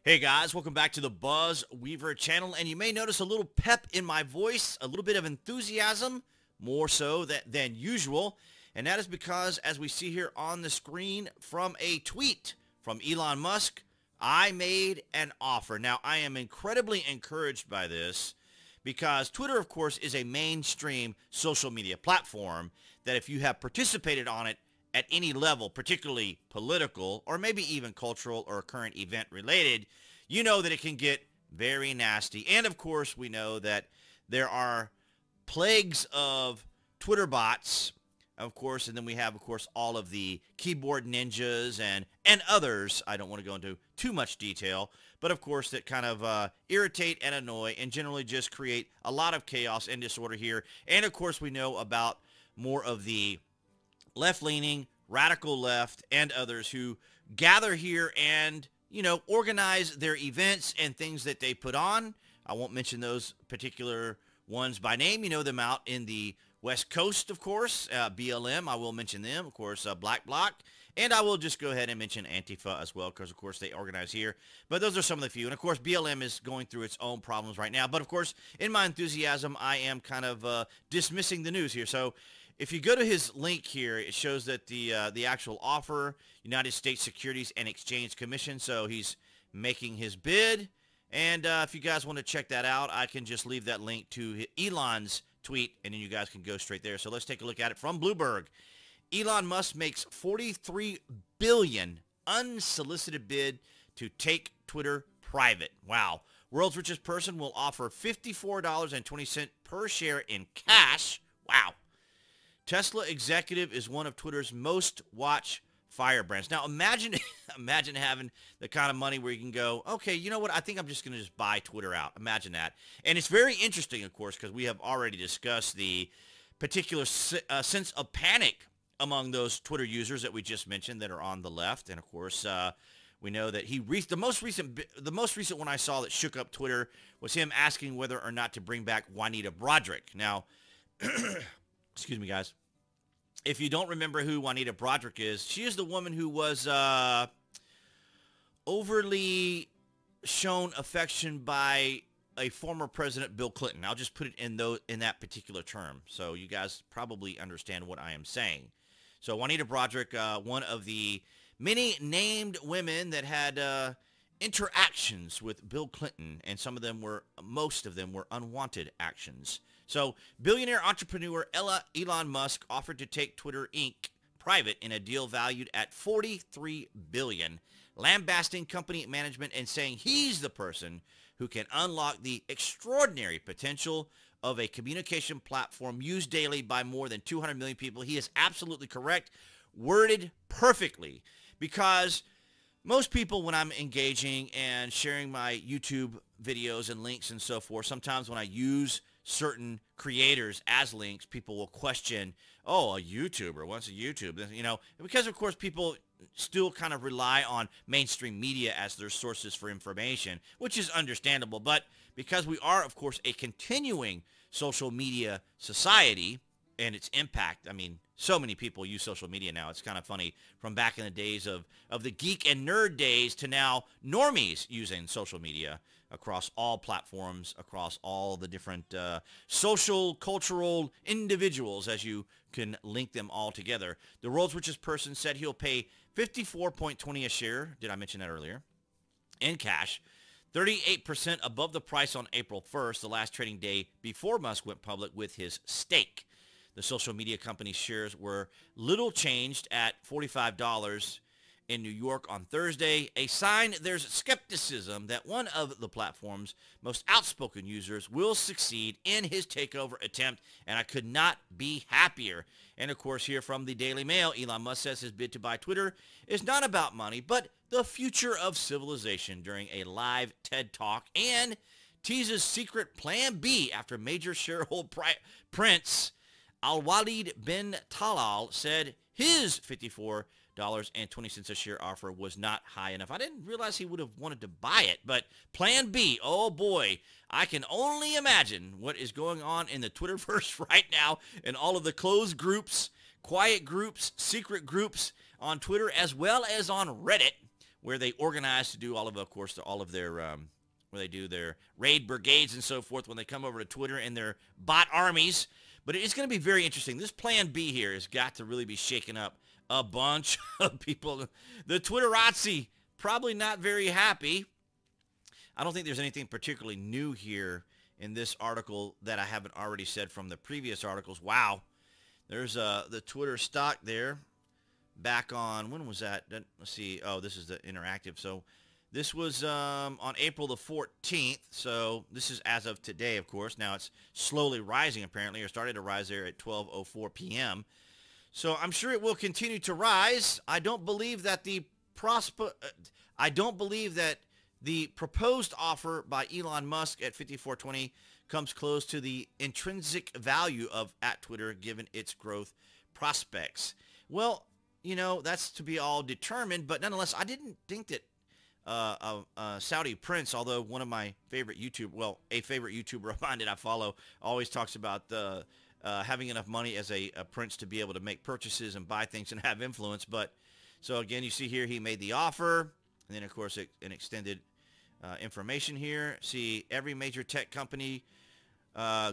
Hey guys, welcome back to the BuzWeaver channel, and you may notice a little pep in my voice, a little bit of enthusiasm, more so than usual, and that is because, as we see here on the screen, from a tweet from Elon Musk, I made an offer. Now, I am incredibly encouraged by this because Twitter, of course, is a mainstream social media platform that if you have participated on it at any level, particularly political or maybe even cultural or current event related, you know that it can get very nasty. And of course, we know that there are plagues of Twitter bots, of course, and then we have, of course, all of the keyboard ninjas and others. I don't want to go into too much detail, but of course that kind of irritate and annoy and generally just create a lot of chaos and disorder here. And of course, we know about more of the left-leaning, radical left, and others who gather here and, you know, organize their events and things that they put on. I won't mention those particular ones by name. You know them out in the West Coast, of course. BLM, I will mention them. Of course, Black Bloc. And I will just go ahead and mention Antifa as well because, of course, they organize here. But those are some of the few. And, of course, BLM is going through its own problems right now. But, of course, in my enthusiasm, I am kind of dismissing the news here. So if you go to his link here, it shows that the actual offer, United States Securities and Exchange Commission. So he's making his bid. And if you guys want to check that out, I can just leave that link to Elon's tweet, and then you guys can go straight there. So let's take a look at it from Bloomberg. Elon Musk makes $43 billion unsolicited bid to take Twitter private. Wow. World's richest person will offer $54.20 per share in cash. Wow. Tesla executive is one of Twitter's most watched firebrands. Now imagine having the kind of money where you can go, okay, you know what? I think I'm just going to just buy Twitter out. Imagine that. And it's very interesting, of course, because we have already discussed the particular sense of panic among those Twitter users that we just mentioned that are on the left. And of course, we know that the most recent one I saw that shook up Twitter was him asking whether or not to bring back Juanita Broaddrick. Now, excuse me, guys. If you don't remember who Juanita Broaddrick is, she is the woman who was overly shown affection by a former president, Bill Clinton. I'll just put it in that particular term, so you guys probably understand what I am saying. So Juanita Broaddrick, one of the many named women that had interactions with Bill Clinton, and most of them were unwanted actions. So billionaire entrepreneur Elon Musk offered to take Twitter Inc. private in a deal valued at $43 billion, lambasting company management and saying he's the person who can unlock the extraordinary potential of a communication platform used daily by more than 200 million people. He is absolutely correct, worded perfectly, because most people, when I'm engaging and sharing my YouTube videos and links and so forth, sometimes when I use certain creators as links, people will question, oh, a YouTuber, what's a YouTube? You know, because of course people still kind of rely on mainstream media as their sources for information, which is understandable. But because we are, of course, a continuing social media society and its impact, I mean, so many people use social media now. It's kind of funny, from back in the days of the geek and nerd days to now normies using social media across all platforms, across all the different social, cultural individuals, as you can link them all together. The world's richest person said he'll pay $54.20 a share, did I mention that earlier, in cash, 38% above the price on April 1st, the last trading day before Musk went public with his stake. The social media company's shares were little changed at $45 in New York on Thursday, a sign there's skepticism that one of the platform's most outspoken users will succeed in his takeover attempt, and I could not be happier. And of course, here from the Daily Mail, Elon Musk says his bid to buy Twitter is not about money, but the future of civilization during a live TED Talk, and teases secret Plan B after major shareholder Prince Al-Walid bin Talal said his $54.20 a share offer was not high enough. I didn't realize he would have wanted to buy it, but Plan B, oh boy, I can only imagine what is going on in the Twitterverse right now and all of the closed groups, quiet groups, secret groups on Twitter, as well as on Reddit, where they organize to do all of, all of their, where they do their raid brigades and so forth when they come over to Twitter and their bot armies. But it's going to be very interesting. This Plan B here has got to really be shaking up a bunch of people. The Twitterazzi probably not very happy. I don't think there's anything particularly new here in this article that I haven't already said from the previous articles. Wow. There's the Twitter stock there back on, when was that? Let's see. Oh, this is the interactive. So this was on April the 14th. So this is as of today, of course. Now it's slowly rising, apparently, or started to rise there at 12:04 p.m. So I'm sure it will continue to rise. I don't believe that the proposed offer by Elon Musk at $54.20 comes close to the intrinsic value of @Twitter given its growth prospects. Well, you know, that's to be all determined, but nonetheless, I didn't think that Saudi Prince, although one of my favorite a favorite YouTuber of mine that I follow, always talks about having enough money as a prince to be able to make purchases and buy things and have influence. But so again, you see here he made the offer, and then of course an extended information here. See, every major tech company,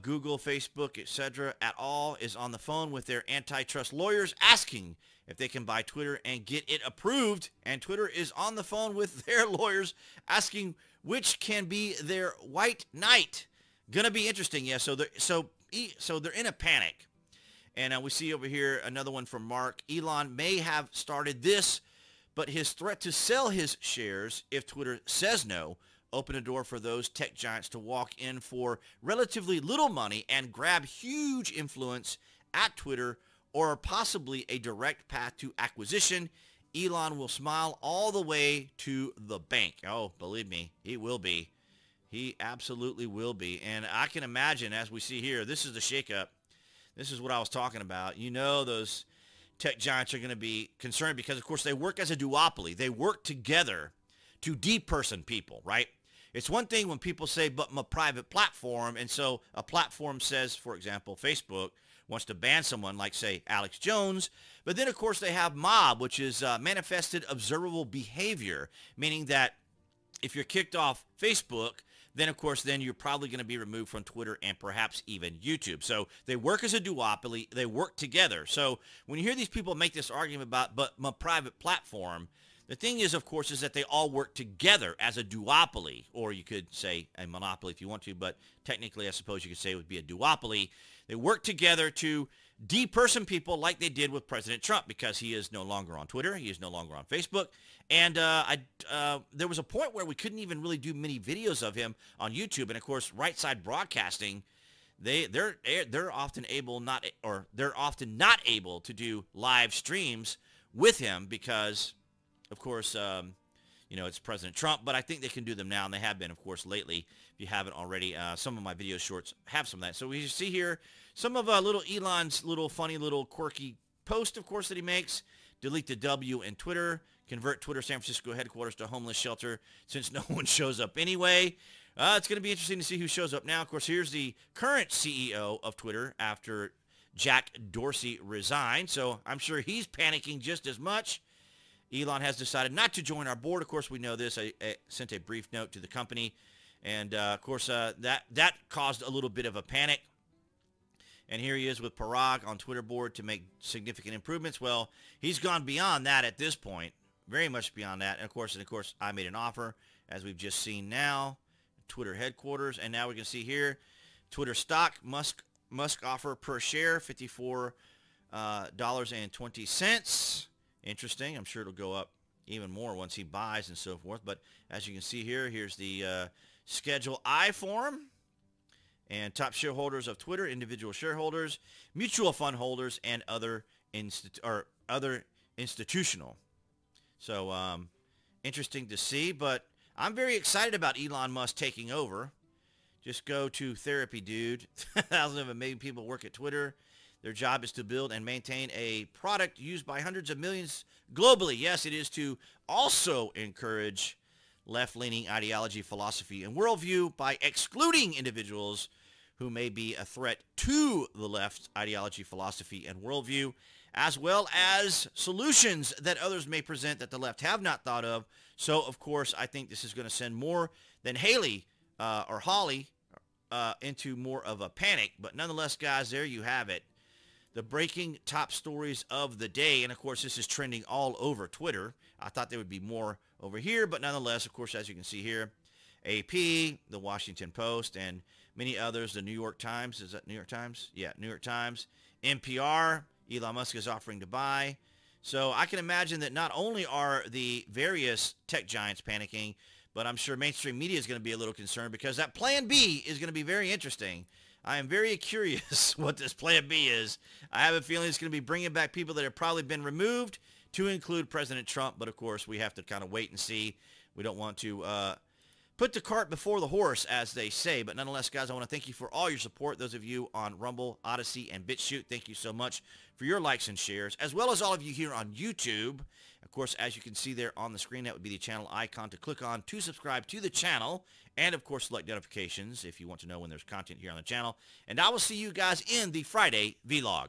Google, Facebook, etc., at all, is on the phone with their antitrust lawyers asking if they can buy Twitter and get it approved. And Twitter is on the phone with their lawyers asking which can be their white knight. Gonna be interesting, yeah. So they're in a panic. And we see over here another one from Mark. Elon may have started this, but his threat to sell his shares if Twitter says no open a door for those tech giants to walk in for relatively little money and grab huge influence at Twitter, or possibly a direct path to acquisition. Elon will smile all the way to the bank. Oh, believe me, he will be. He absolutely will be. And I can imagine, as we see here, this is the shakeup. This is what I was talking about. You know, those tech giants are going to be concerned because, of course, they work as a duopoly. They work together to deperson people, right? It's one thing when people say, but I'm a private platform, and so a platform says, for example, Facebook wants to ban someone like, say, Alex Jones, but then, of course, they have MOB, which is manifested observable behavior, meaning that if you're kicked off Facebook, then, of course, then you're probably going to be removed from Twitter and perhaps even YouTube. So they work as a duopoly. They work together. So when you hear these people make this argument about, but my private platform, the thing is, of course, is that they all work together as a duopoly, or you could say a monopoly if you want to, but technically I suppose you could say it would be a duopoly. They work together to deperson people like they did with President Trump, because he is no longer on Twitter. He is no longer on Facebook. And there was a point where we couldn't even really do many videos of him on YouTube. And, of course, Right Side Broadcasting, they're often not able to do live streams with him because, of course, you know, it's President Trump. But I think they can do them now, and they have been, of course, lately. If you haven't already, some of my video shorts have some of that. So we see here some of little Elon's little funny little quirky post, of course, that he makes. Delete the W in Twitter. Convert Twitter San Francisco headquarters to homeless shelter since no one shows up anyway. It's going to be interesting to see who shows up now. Of course, here's the current CEO of Twitter after Jack Dorsey resigned. So I'm sure he's panicking just as much. Elon has decided not to join our board. Of course, we know this. I sent a brief note to the company. And, of course, that caused a little bit of a panic. And here he is with Parag on Twitter board to make significant improvements. Well, he's gone beyond that at this point, very much beyond that. And, of course, I made an offer, as we've just seen now, Twitter headquarters. And now we can see here, Twitter stock, Musk offer per share, $54.20. Interesting. I'm sure it'll go up even more once he buys and so forth. But as you can see here, here's the Schedule I form. And top shareholders of Twitter, individual shareholders, mutual fund holders, and other institutional. So interesting to see, but I'm very excited about Elon Musk taking over. Just go to therapy, dude. Thousands of amazing people work at Twitter. Their job is to build and maintain a product used by hundreds of millions globally. Yes, it is to also encourage left-leaning ideology, philosophy, and worldview by excluding individuals who may be a threat to the left's ideology, philosophy, and worldview, as well as solutions that others may present that the left have not thought of. So, of course, I think this is going to send more than Haley or Holly into more of a panic. But nonetheless, guys, there you have it. The breaking top stories of the day. And, of course, this is trending all over Twitter. I thought there would be more over here. But nonetheless, of course, as you can see here, AP, the Washington Post, and many others, the New York Times. Is that New York Times? Yeah, New York Times. NPR, Elon Musk is offering to buy. So I can imagine that not only are the various tech giants panicking, but I'm sure mainstream media is going to be a little concerned because that plan B is going to be very interesting. I am very curious what this plan B is. I have a feeling it's going to be bringing back people that have probably been removed, to include President Trump. But, of course, we have to kind of wait and see. We don't want to put the cart before the horse, as they say. But nonetheless, guys, I want to thank you for all your support. Those of you on Rumble, Odyssey, and BitChute, thank you so much for your likes and shares, as well as all of you here on YouTube. Of course, as you can see there on the screen, that would be the channel icon to click on to subscribe to the channel. And, of course, select notifications if you want to know when there's content here on the channel. And I will see you guys in the Friday vlog.